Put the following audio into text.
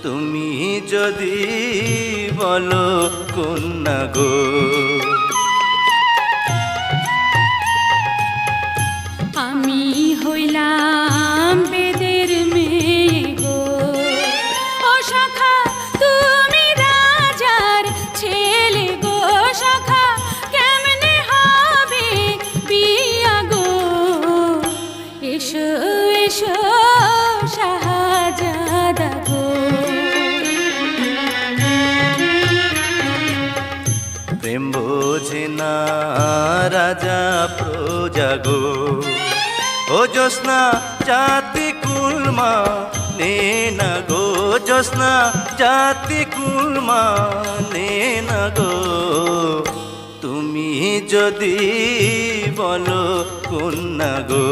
তুমি যদি বলো কন্যা গো। আমি হইলাম বেদের মেয়ে গো, ও সখা তুমি রাজার ছেলে গো, সখা কেমনে হবে বিয়া গো। এসো এসো শাহজাদা গো। প্রেম বোঝে না রাজা প্রজা গো, ও জ্যোৎস্না জাতি কুলমা নে না গো, জ্যোৎস্না জাতি কুলমা নে না গো। তুমি যদি বলো কন্যা গো।